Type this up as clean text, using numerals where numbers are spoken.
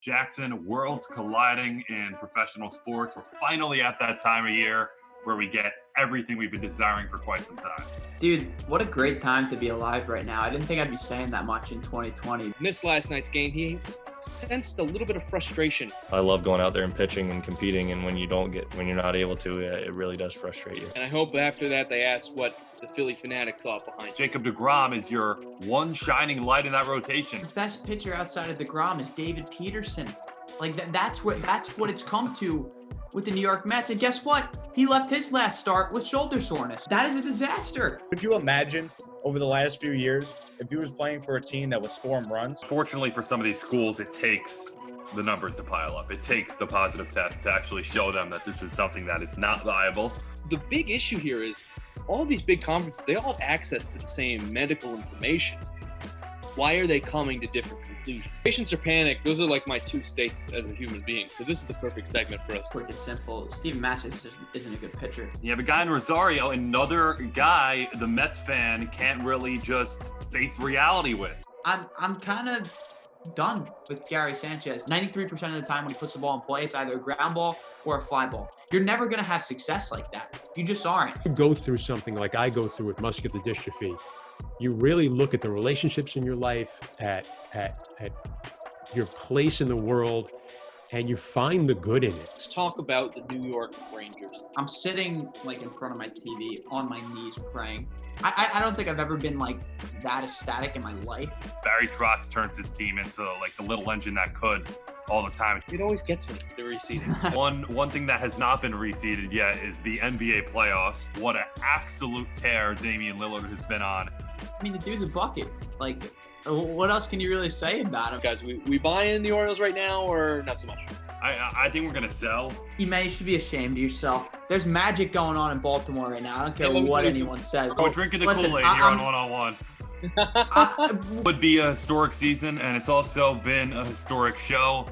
Jackson, worlds colliding in professional sports. We're finally at that time of year where we get everything we've been desiring for quite some time. Dude, what a great time to be alive right now. I didn't think I'd be saying that much in 2020. Missed last night's game. He sensed a little bit of frustration. I love going out there and pitching and competing, and when you're not able to, it really does frustrate you. And I hope after that they ask what the Philly fanatic thought behind it. Jacob deGrom is your one shining light in that rotation. The best pitcher outside of deGrom is David Peterson. Like that's what it's come to with the New York Mets. And guess what? He left his last start with shoulder soreness. That is a disaster. Could you imagine over the last few years if he was playing for a team that would score him runs? Fortunately for some of these schools, it takes the numbers to pile up. It takes the positive test to actually show them that this is something that is not viable. The big issue here is all these big conferences, they all have access to the same medical information. Why are they coming to different conclusions? Patients are panicked. Those are like my two states as a human being. So this is the perfect segment for us. Quick and simple. Steven Matthews just isn't a good pitcher. You have a guy in Rosario, another guy the Mets fan can't really just face reality with. I'm kind of done with Gary Sanchez. 93% of the time when he puts the ball in play, it's either a ground ball or a fly ball. You're never going to have success like that. You just aren't. You go through something like I go through with muscular dystrophy. You really look at the relationships in your life, at your place in the world, and you find the good in it. Let's talk about the New York Rangers. I'm sitting like in front of my TV on my knees praying. I don't think I've ever been like that ecstatic in my life. Barry Trotz turns his team into like the little engine that could all the time. It always gets me, the reseeding. One thing that has not been reseeded yet is the NBA playoffs. What an absolute tear Damian Lillard has been on. I mean, the dude's a bucket. Like, what else can you really say about him? Guys, we buy in the Orioles right now or not so much? I think we're going to sell. You should be ashamed of yourself. There's magic going on in Baltimore right now. I don't care what anyone says. We're drinking the Kool-Aid here on one-on-one. Would be a historic season, and it's also been a historic show.